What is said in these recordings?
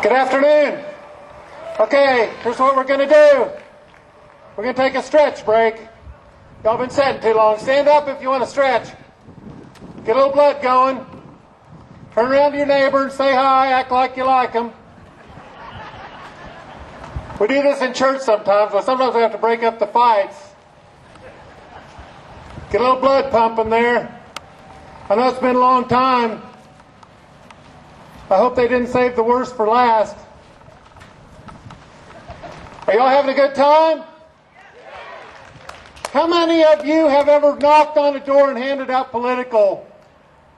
Good afternoon. Okay, here's what we're going to do. We're going to take a stretch break. Y'all been sitting too long. Stand up if you want to stretch. Get a little blood going. Turn around to your neighbor and say hi. Act like you like them. We do this in church sometimes, but sometimes we have to break up the fights. Get a little blood pumping there. I know it's been a long time. I hope they didn't save the worst for last. Are y'all having a good time? How many of you have ever knocked on a door and handed out political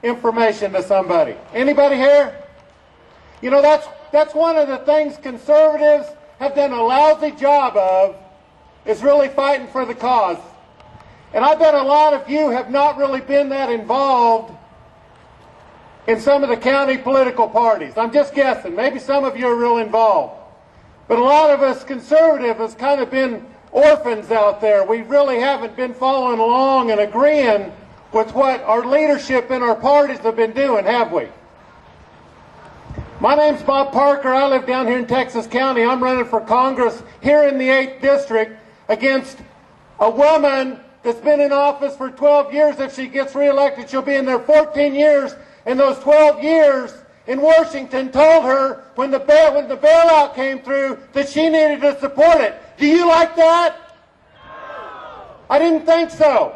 information to somebody? Anybody here? You know, that's one of the things conservatives have done a lousy job of, is really fighting for the cause. And I bet a lot of you have not really been that involved in some of the county political parties. I'm just guessing. Maybe some of you are real involved. But a lot of us conservatives has kind of been orphans out there. We really haven't been following along and agreeing with what our leadership in our parties have been doing, have we? My name's Bob Parker. I live down here in Texas County. I'm running for Congress here in the 8th District against a woman that's been in office for 12 years. If she gets reelected, she'll be in there 14 years. And those 12 years in Washington told her when the bailout came through that she needed to support it. Do you like that? No. I didn't think so.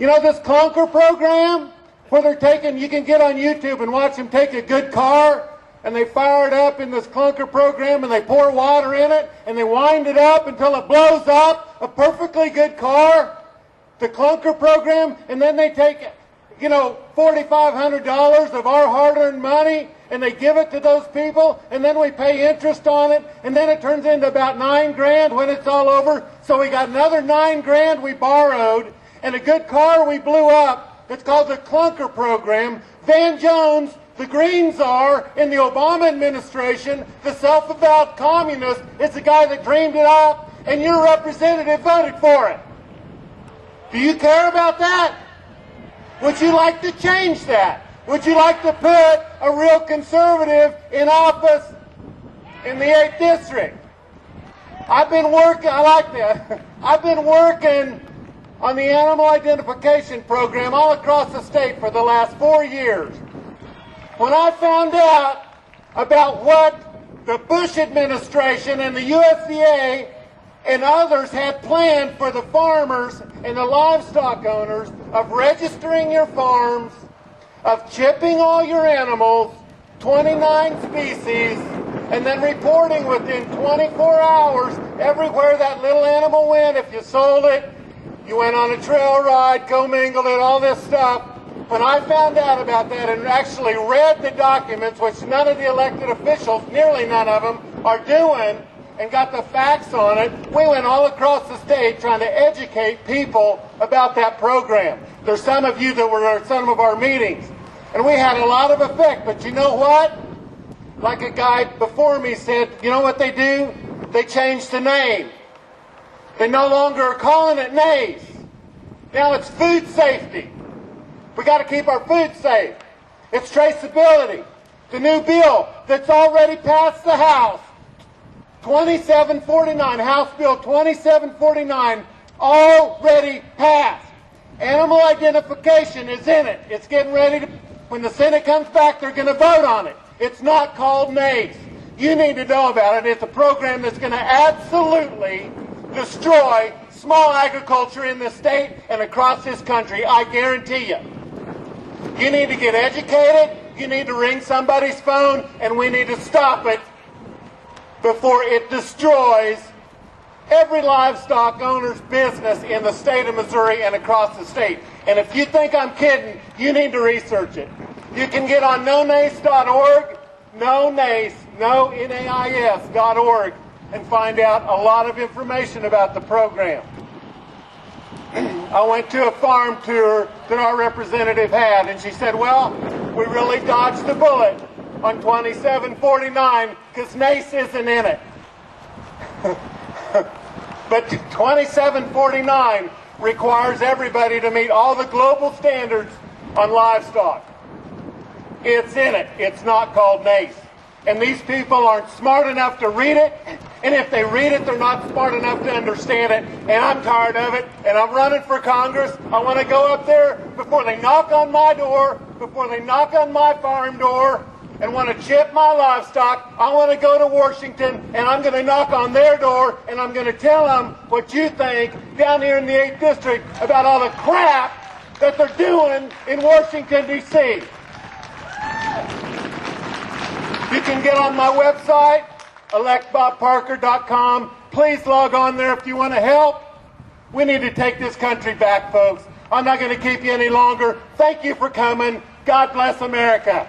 You know this Clunker program where they're taking, you can get on YouTube and watch them take a good car and they fire it up in this Clunker program and they pour water in it and they wind it up until it blows up, a perfectly good car, the Clunker program, and then they take $4,500 of our hard-earned money, and they give it to those people, and then we pay interest on it, and then it turns into about $9,000 when it's all over. So we got another $9,000 we borrowed, and a good car we blew up. It's called the Clunker program. Van Jones, the Green Czar in the Obama administration, the self-avowed communist, is the guy that dreamed it up, and your representative voted for it. Do you care about that? Would you like to change that? Would you like to put a real conservative in office in the 8th District? I've been working on the animal identification program all across the state for the last 4 years. When I found out about what the Bush administration and the USDA and others had planned for the farmers and the livestock owners of registering your farms, of chipping all your animals, 29 species, and then reporting within 24 hours everywhere that little animal went. If you sold it, you went on a trail ride, commingled it, all this stuff. When I found out about that and actually read the documents, which none of the elected officials, nearly none of them, are doing, and got the facts on it, we went all across the state trying to educate people about that program. There's some of you that were at some of our meetings, and we had a lot of effect. But you know what? Like a guy before me said, you know what they do? They changed the name. They no longer are calling it NACE. Now it's food safety. We got to keep our food safe. It's traceability. The new bill that's already passed the House, 2749, House Bill 2749, already passed. Animal identification is in it. It's getting ready to, when the Senate comes back, they're going to vote on it. It's not called NACE. You need to know about it. It's a program that's going to absolutely destroy small agriculture in this state and across this country. I guarantee you. You need to get educated. You need to ring somebody's phone, and we need to stop it before it destroys every livestock owner's business in the state of Missouri and across the state. And if you think I'm kidding, you need to research it. You can get on nonace.org, NAIS.org, and find out a lot of information about the program. I went to a farm tour that our representative had, and she said, well, we really dodged the bullet on 2749 because NACE isn't in it. But 2749 requires everybody to meet all the global standards on livestock. It's in it. It's not called NACE. and these people aren't smart enough to read it, and if they read it, they're not smart enough to understand it, and I'm tired of it, and I'm running for Congress. I want to go up there before they knock on my door, before they knock on my farm door, and want to chip my livestock. I want to go to Washington, and I'm going to knock on their door, and I'm going to tell them what you think down here in the 8th District about all the crap that they're doing in Washington, D.C. You can get on my website, electbobparker.com. Please log on there if you want to help. We need to take this country back, folks. I'm not going to keep you any longer. Thank you for coming. God bless America.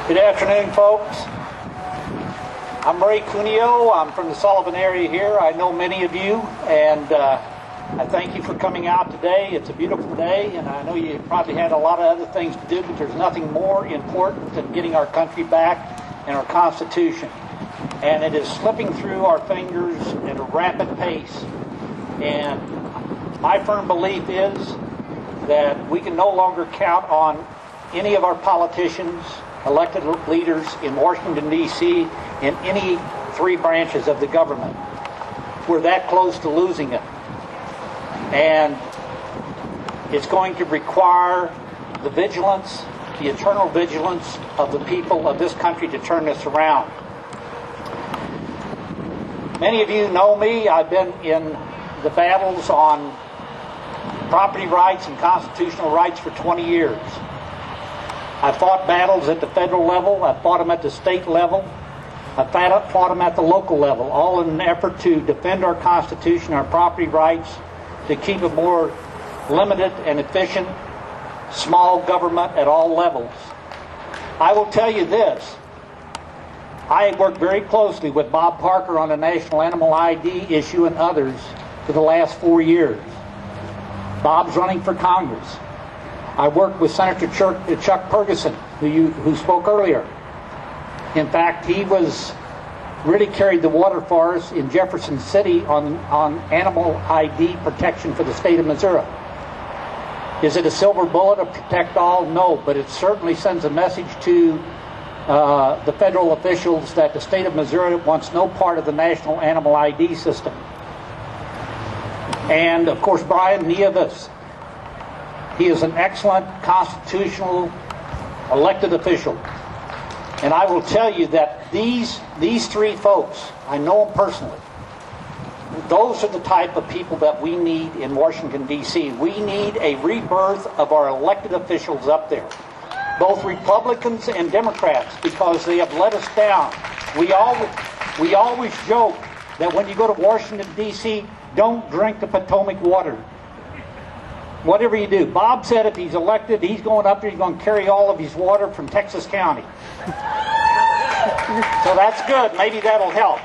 Good afternoon, folks. I'm Ray Cuneo. I'm from the Sullivan area here. I know many of you, and I thank you for coming out today. It's a beautiful day, and I know you probably had a lot of other things to do, but there's nothing more important than getting our country back and our Constitution. And it is slipping through our fingers at a rapid pace. And my firm belief is that we can no longer count on any of our politicians, elected leaders in Washington, D.C., in any three branches of the government. We're that close to losing it. And it's going to require the vigilance, the eternal vigilance of the people of this country to turn this around. Many of you know me. I've been in the battles on property rights and constitutional rights for 20 years. I fought battles at the federal level. I fought them at the state level. I fought them at the local level, all in an effort to defend our Constitution, our property rights, to keep a more limited and efficient small government at all levels. I will tell you this. I worked very closely with Bob Parker on the National Animal ID issue and others for the last 4 years. Bob's running for Congress. I worked with Senator Chuck Ferguson, who spoke earlier. In fact, he really carried the water for us in Jefferson City on animal ID protection for the state of Missouri. Is it a silver bullet to protect all? No, but it certainly sends a message to the federal officials that the state of Missouri wants no part of the national animal ID system. And, of course, Brian Nieves. He is an excellent constitutional elected official. And I will tell you that these three folks, I know them personally, those are the type of people that we need in Washington, D.C. We need a rebirth of our elected officials up there, both Republicans and Democrats, because they have let us down. We always joke that when you go to Washington, D.C., don't drink the Potomac water. Whatever you do. Bob said if he's elected, he's going up there, he's going to carry all of his water from Texas County. So that's good. Maybe that'll help.